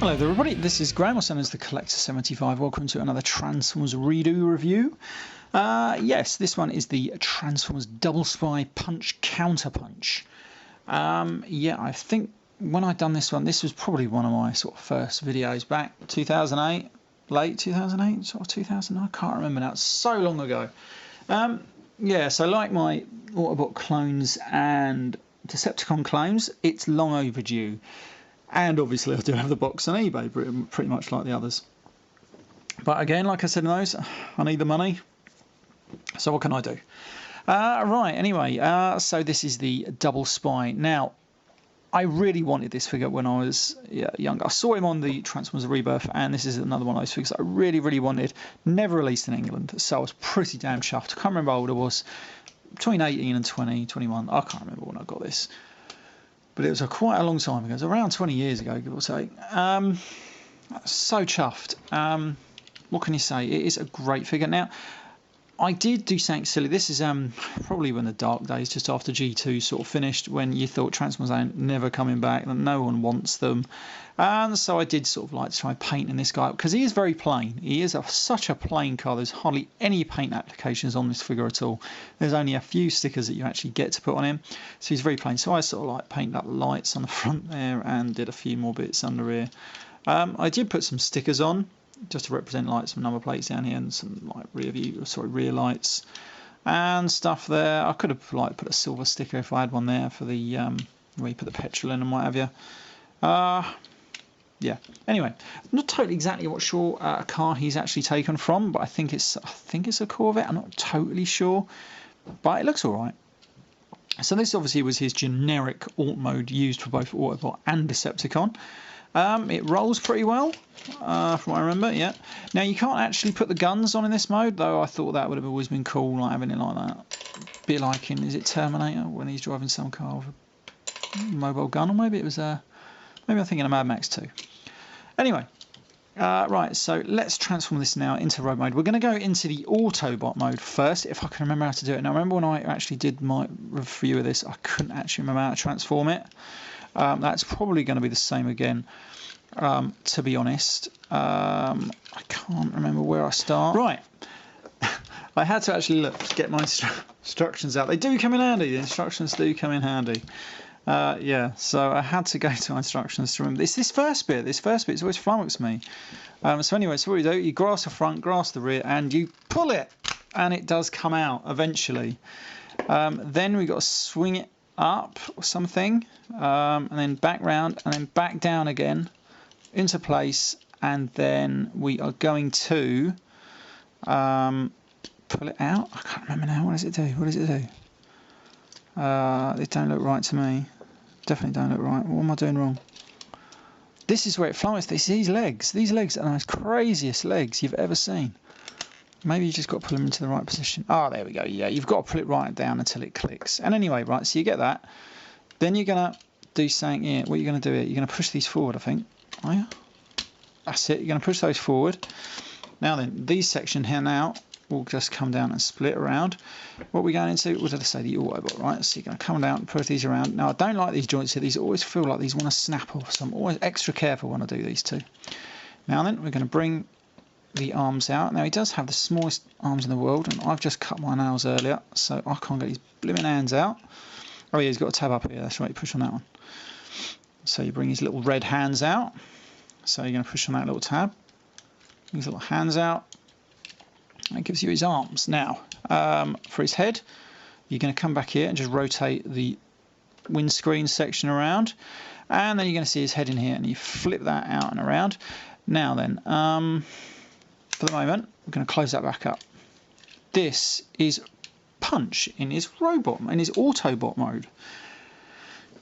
Hello there everybody, this is Graham, also known as the Collector75. Welcome to another Transformers redo review. Yes, this one is the Transformers Double Spy Punch Counterpunch. Yeah, I think when I'd done this one, this was probably one of my sort of first videos back 2008, late 2008, sort of 2000, I can't remember now, it's so long ago. Yeah, so like my Autobot clones and Decepticon clones, it's long overdue. And obviously I do have the box on eBay, pretty much like the others. But again, like I said in those, I need the money. So what can I do? Right, anyway, so this is the Double Spy. Now, I really wanted this figure when I was younger. I saw him on the Transformers Rebirth, and this is another one of those figures I really, really wanted. Never released in England, so I was pretty damn chuffed. I can't remember how old I was. Between 18 and 20, 21. I can't remember when I got this. But it was quite a long time ago. It was around 20 years ago, give or take. So chuffed. What can you say? It is a great figure. Now, I did do something silly. This is probably when the dark days, just after G2 sort of finished, when you thought Transformers ain't never coming back, and no one wants them. And so I did sort of like to try painting this guy up, because he is very plain. He is such a plain car. There's hardly any paint applications on this figure at all. There's only a few stickers that you actually get to put on him. So he's very plain. So I sort of like painted up lights on the front there and did a few more bits under here. I did put some stickers on, just to represent like some number plates down here and some like rear lights and stuff there. I could have like put a silver sticker if I had one there for the where you put the petrol in and what have you. Yeah. Anyway, I'm not totally exactly sure a car he's actually taken from, but I think it's a Corvette. I'm not totally sure, but it looks all right. So this obviously was his generic alt mode used for both Autobot and Decepticon. It rolls pretty well, from what I remember, yeah. Now, you can't actually put the guns on in this mode, though I thought that would have always been cool, like having it like that. Bit like in, is it Terminator, when he's driving some car with a mobile gun, or maybe it was, maybe I'm thinking of Mad Max 2. Anyway, right, so let's transform this now into road mode. We're going to go into the Autobot mode first, if I can remember how to do it. Now, remember when I actually did my review of this, I couldn't actually remember how to transform it. That's probably going to be the same again, to be honest. I can't remember where I start. Right. I had to actually look to get my instructions out. They do come in handy. The instructions do come in handy. Yeah, so I had to go to my instructions to remember. It's this first bit. This first bit's always flummoxed me. So anyway, so what you do, you grasp the front, grasp the rear, and you pull it. And it does come out eventually. Then we've got to swing it up or something, and then back round, and then back down again into place, and then we are going to pull it out. I can't remember now. What does it do? What does it do? It don't look right to me. Definitely don't look right. What am I doing wrong? This is where it flies. These legs. These legs are the most craziest legs you've ever seen. Maybe you just got to pull them into the right position. Oh, there we go. Yeah, you've got to pull it right down until it clicks. And anyway, right, so you get that. Then you're going to do something here. What are you going to do here? You're going to push these forward, I think. Oh, yeah. That's it. You're going to push those forward. Now then, these section here now will just come down and split around. What we're going into, what did I say? The Autobot, right? So you're going to come down and push these around. Now, I don't like these joints here. These always feel like these want to snap off. So I'm always extra careful when I do these two. Now then, we're going to bring the arms out. Now he does have the smallest arms in the world, and I've just cut my nails earlier, so I can't get his blimmin' hands out. Oh yeah, he's got a tab up here, that's right, you push on that one. So you bring his little red hands out, so you're going to push on that little tab, his little hands out, and it gives you his arms. Now, for his head, you're going to come back here and just rotate the windscreen section around, and then you're going to see his head in here, and you flip that out and around. Now then, for the moment, we're going to close that back up. This is Punch in his Autobot mode.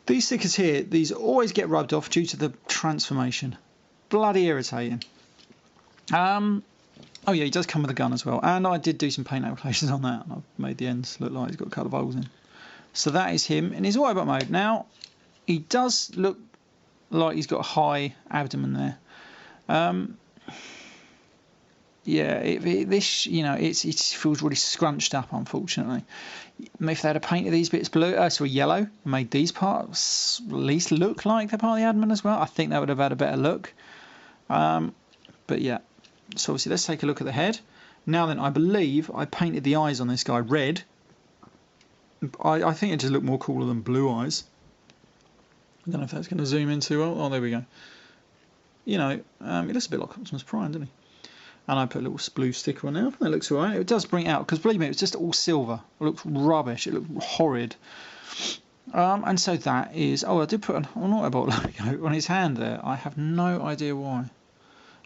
These stickers here, these always get rubbed off due to the transformation. Bloody irritating. Oh yeah, he does come with a gun as well. And I did do some paint applications on that. And I've made the ends look like he's got a couple of holes in. So that is him in his Autobot mode. Now, he does look like he's got a high abdomen there. Yeah, this, you know, it feels really scrunched up, unfortunately. If they had painted these bits blue, yellow, and made these parts at least look like they're part of the abdomen as well, I think that would have had a better look. But yeah, so obviously let's take a look at the head. Now then, I believe I painted the eyes on this guy red. I think it just looked more cooler than blue eyes. I don't know if that's going to zoom in too well. Oh, there we go. You know, he looks a bit like Optimus Prime, doesn't he? And I put a little blue sticker on there. That looks alright. It does bring it out, because believe me, it's just all silver. It looks rubbish. It looked horrid. And so that is... Oh, I did put an Autobot logo on his hand there. I have no idea why.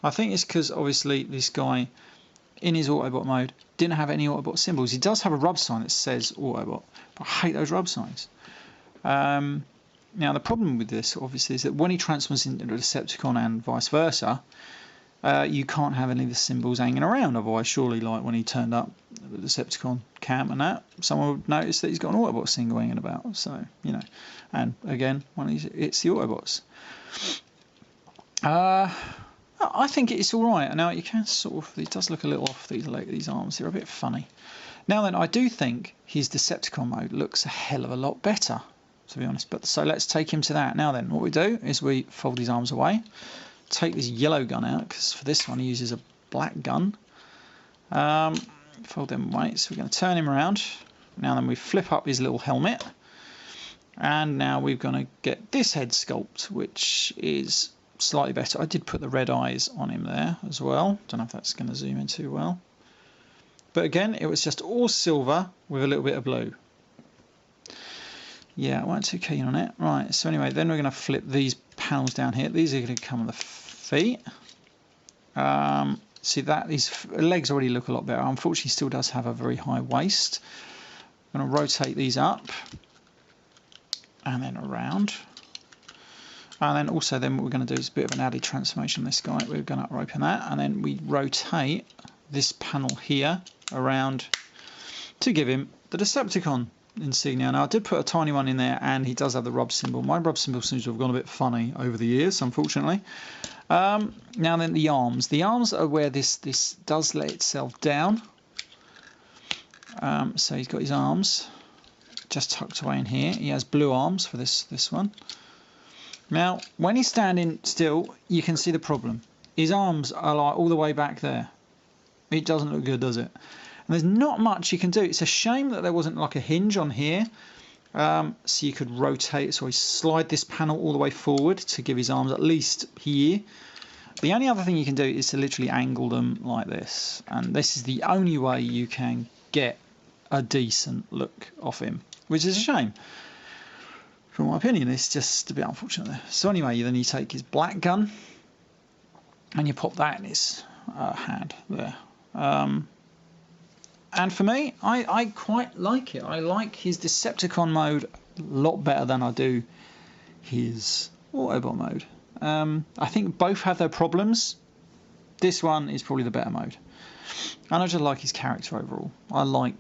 I think it's because, obviously, this guy, in his Autobot mode, didn't have any Autobot symbols. He does have a rub sign that says Autobot. But I hate those rub signs. Now, the problem with this, obviously, is that when he transforms into a Decepticon and vice versa, you can't have any of the symbols hanging around. Otherwise, surely, like when he turned up at the Decepticon camp and that, someone would notice that he's got an Autobot symbol hanging about. So, you know, and again, when it's the Autobots. I think it's all right. Now, you can sort of, it does look a little off, these arms. They're a bit funny. Now then, I do think his Decepticon mode looks a hell of a lot better, to be honest. But so let's take him to that. Now then, what we do is we fold his arms away, take this yellow gun out, because for this one he uses a black gun. Fold them away. So we're going to turn him around. Now then, we flip up his little helmet, and now we're going to get this head sculpt, which is slightly better. I did put the red eyes on him there as well. Don't know if that's going to zoom in too well. But again, it was just all silver with a little bit of blue. Yeah, I wasn't too keen on it. Right, so anyway, then we're going to flip these panels down here. These are going to come on the feet. See that these legs already look a lot better. Unfortunately, he still does have a very high waist. I'm going to rotate these up and then around. And then also then what we're going to do is a bit of an added transformation on this guy. We're going to open that, and then we rotate this panel here around to give him the Decepticon insignia. Now I did put a tiny one in there, and he does have the rub symbol. My rub symbol seems to have gone a bit funny over the years, unfortunately. Now then, the arms. The arms are where this does let itself down. So he's got his arms just tucked away in here. He has blue arms for this one. Now, when he's standing still, you can see the problem. His arms are like all the way back there. It doesn't look good, does it? And there's not much you can do. It's a shame that there wasn't like a hinge on here. So you could rotate, so slide this panel all the way forward to give his arms at least here. The only other thing you can do is to literally angle them like this. And this is the only way you can get a decent look off him, which is a shame. From my opinion, it's just a bit unfortunate there. So anyway, then you take his black gun and you pop that in his hand there. And for me, I quite like it. I like his Decepticon mode a lot better than I do his Autobot mode. I think both have their problems. This one is probably the better mode. And I just like his character overall. I like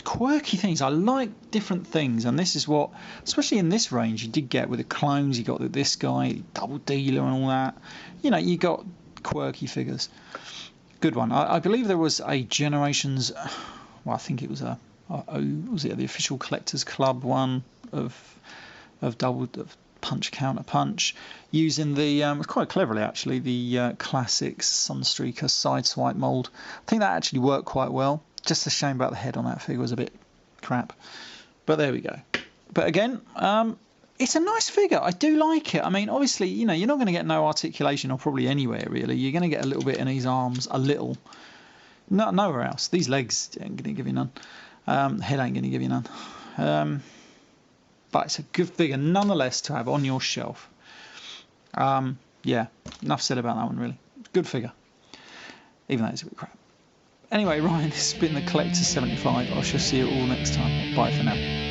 quirky things. I like different things, and this is what, especially in this range, you did get with the clones. You got this guy, Double Dealer, and all that. You know, you got quirky figures. Good one. I believe there was a Generations. Well, I think it was was it the official Collectors Club one of Punch Counterpunch, using the quite cleverly actually the classics Sunstreaker Sideswipe mold. I think that actually worked quite well. Just a shame about the head on that figure, was a bit crap. But there we go. But again, it's a nice figure. I do like it. I mean, obviously, you know, you're not going to get no articulation or probably anywhere really. You're going to get a little bit in his arms, a little. Nowhere else. These legs ain't going to give you none. Head ain't going to give you none. But it's a good figure nonetheless to have on your shelf. Yeah, enough said about that one really. Good figure. Even though it's a bit crap. Anyway, Ryan, this has been the Collector 75. I shall see you all next time. Bye for now.